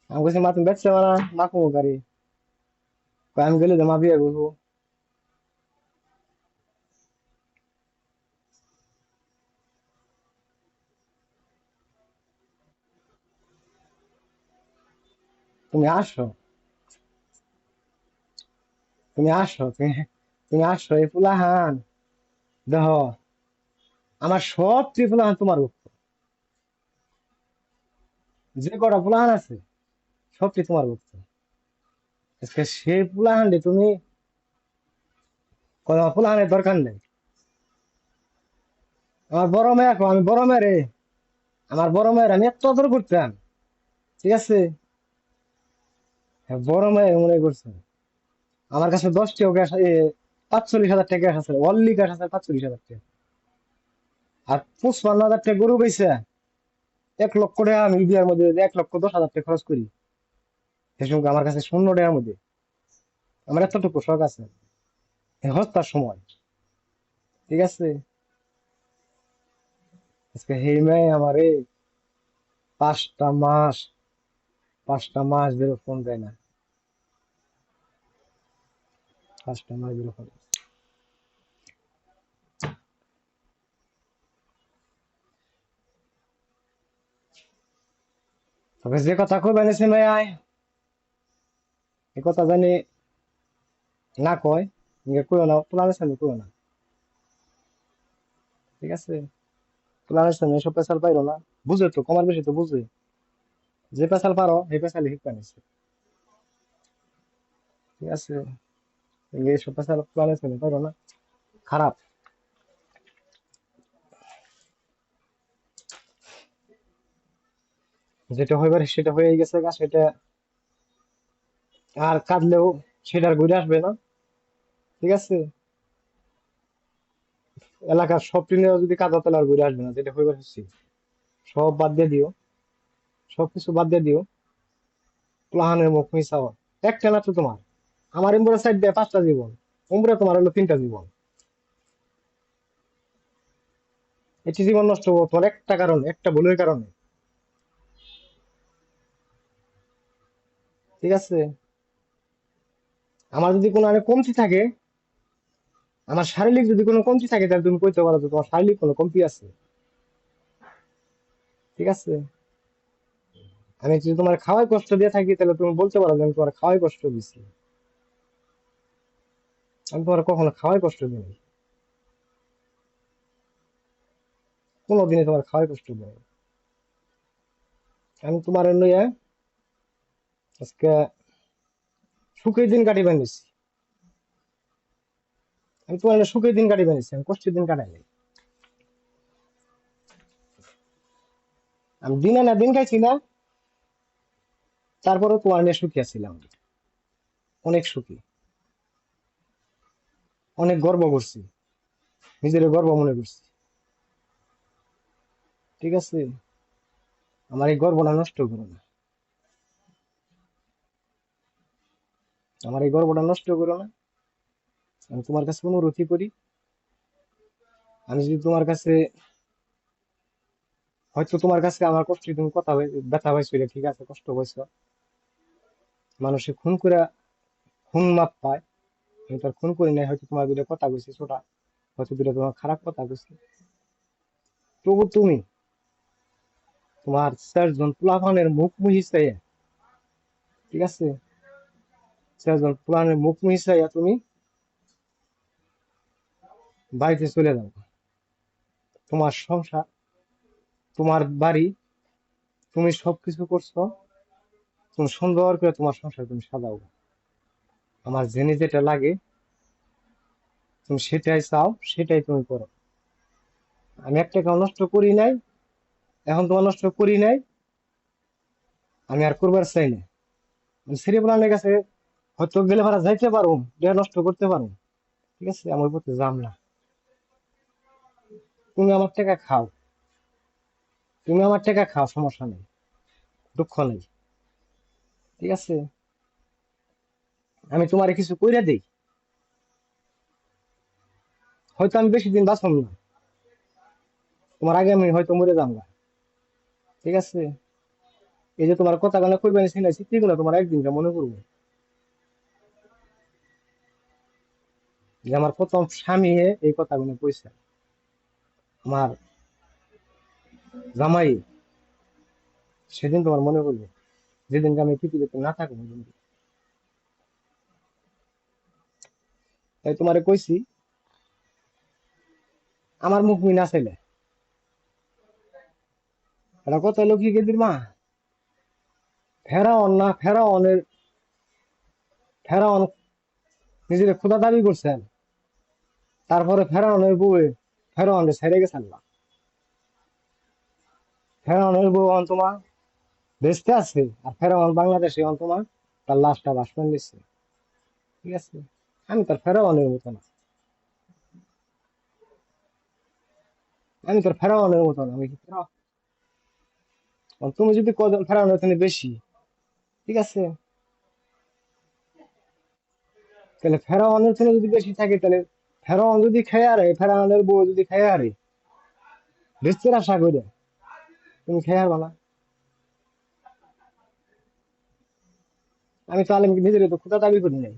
আমি কইছি মা তুমি বেচছে না, মা কমু গাড়ি, কয় আমি গেলে তো মা বিয়ে করবো। তুমি আসো, তুমি আসো, তুমি আসো, এই ফুলাহান দেহ, আমার সব ত্রিফুলাহান তোমার ভক্ত। যে কটা ফুলাহান আছে সবটি তোমার ভক্ত। আজকে সেই ফুলাহান তুমি কোনো ফুলাহানের দরকার নেই। আমার বড় মেয়ে, এখন আমি বড় মেয়ে রে, আমার বড় মেয়ের আমি এত আদর করতাম, ঠিক আছে? হ্যাঁ, বড় মেয়ে মনে করছে আমার কাছে 10টি ওকে 45,000 টাকা আছে, অনলি ক্যাশ আছে 45,000 টাকা। আর 55,000 টাকা গরু বেচে 1 লক্ষ টাকা আমি বিয়ার মধ্যে 1,10,000 টাকা খরচ করি। সেই সঙ্গে আমার কাছে 0 টাকার মধ্যে আমার এতটুকু শখ আছে এই হস্তার সময়, ঠিক আছে? আজকে হেই মেয়ে আমারে 5টা মাস, 5টা মাস ধরে ফোন দেয় না, 5টা মাস ধরে ফোন। তবে যে কথা কই বানিয়েছে মেয়ে, এই কথা জানি না কয়, ইয়ে কইও না, প্লানের সামনে কইও না, ঠিক আছে? প্লানের সামনে এসব পেশাল পাইরো না, বুঝে তো, কমার বেশি তো বুঝে, যে পেশাল পারো এই পেশালে হিট বানিয়েছে, ঠিক আছে? এইসব পেশাল প্লানের সামনে পাইরো না, খারাপ। যেটা হইবার সেটা হয়ে গেছে গা, সেটা আর কাঁদলেও সেটা আর ঘুরে আসবে না, ঠিক আছে? এলাকার সব টিনে যদি কাঁদো তাহলে আর ঘুরে আসবে না, যেটা হইবার হচ্ছে সব বাদ দিয়ে দিও, সবকিছু বাদ দিয়ে দিও। প্লাহানের মুখ মিশাও, একটা না তো তোমার, আমার ইমবুড়া সাইড দিয়ে 5টা জীবন, উমরা তোমার হলো 3টা জীবন। এটি জীবন নষ্ট হবো তোমার একটা কারণে, একটা ভুলের কারণে, ঠিক আছে? আমার যদি কোনো আরে কমতি থাকে, আমার শারীরিক যদি কোনো কমতি থাকে, তাহলে তুমি কইতে পারো যে তোমার শারীরিক কোনো কমতি আছে, ঠিক আছে? আমি যদি তোমার খাওয়াই কষ্ট দিয়ে থাকি, তাহলে তুমি বলতে পারো যে আমি তোমার খাওয়াই কষ্ট দিচ্ছি। আমি তোমার কখনো খাওয়াই কষ্ট দিই, কোনোদিনই তোমার খাওয়াই কষ্ট দিই। আমি তোমার লইয়া আজকে সুখের দিন কাটিয়ে নিছি, আমি তোমার সুখের দিন কাটিয়ে নিছি, আমি কষ্টের দিন কাটাই নাই। আমি দিনে না দিন খাইছি না, তারপরে তোমার নিয়ে সুখী আছিলাম, অনেক সুখী, অনেক গর্ব করছি, নিজের গর্ব মনে করছি, ঠিক আছে? আমার এই গর্বটা নষ্ট করো না, আমার এই গর্বটা নষ্ট করো না। আমি তোমার কাছে অনুরোধই করি, আমি যদি তোমার কাছে, হয়তো তোমার কাছে আমার কষ্ট তুমি কথা ব্যথা পাইছো, এটা ঠিক আছে, কষ্ট পাইছো, মানুষে খুন করে খুন মাপ পায়, আমি তার খুন করি নাই, হয়তো তোমার দুটো কথা কইছি ছোটা, হয়তো দুটো তোমার খারাপ কথা কইছি, তবু তুমি তোমার 4 জন পোলাপানের মুখ মুহিসাইয়া, ঠিক আছে? 4 জন পোলাপানের মুখ মুহিসাইয়া তুমি বাড়িতে চলে যাও, তোমার সংসার, তোমার বাড়ি, তুমি সবকিছু করছো, তুমি সুন্দর করে তোমার সংসার তুমি সাজাও, আমার জেনে যেটা লাগে তুমি সেটাই চাও, সেটাই তুমি করো। আমি একটা কাউ নষ্ট করি নাই, এখন তোমার নষ্ট করি নাই, আমি আর করবার চাই না। আমি ছেলে পোলানের কাছে হয়তো গেলে ভাড়া যাইতে পারো, দেহ নষ্ট করতে পারো, ঠিক আছে? আমার প্রতি যাম না, তুমি আমার টাকা খাও, তুমি আমার টাকা খাও, সমস্যা নেই, দুঃখ নেই, ঠিক আছে? আমি তোমার কিছু কইরা দেই, হয়তো আমি বেশি দিন বাঁচব না, তোমার আগে আমি হয়তো মরে যাবো, ঠিক আছে? এই যে তোমার কথা গানা কইবা শুনাইছি এগুলো তোমার একদিন মনে করবো যে আমার প্রথম স্বামী এই কথাগুলো কইছে, আমার জামাই, সেদিন তোমার মনে করবো, যেদিন আমি পৃথিবীতে না থাকবো। তাই তোমারে কইছি আমার মুখ মুই না চাইলে এটা কথা হলো কি গেদির মা, ফেরাউন না ফেরাউন নিজের খোদা দাবি করছেন, তারপরে ফেরাউনের বউয়ে ফেরাউনকে ছেড়ে গেছেন না। ফেরাউনের বউ অন্তমা দেশতে আছে, আর ফেরাউন বাংলাদেশে অন্তমা তার লাশটা ভাসমান দিচ্ছে। ঠিক আছে, আমি তার ফেরাউনের মতো না, আমি তোর ফেরাউনের মতো না, আমি কি তুমি যদি কজন ফেরাউনের থেকে বেশি, ঠিক আছে, তাহলে ফেরাউনের থেকে যদি বেশি থাকে, তাহলে ফেরাউন যদি খেয়ে আরে, ফেরাউনের বউ যদি খেয়ে আরে বেঁচে আশা করে, তুমি খেয়ে আরবা না? আমি তো আলমকে নিজের তো খোদা দাবি করি নাই।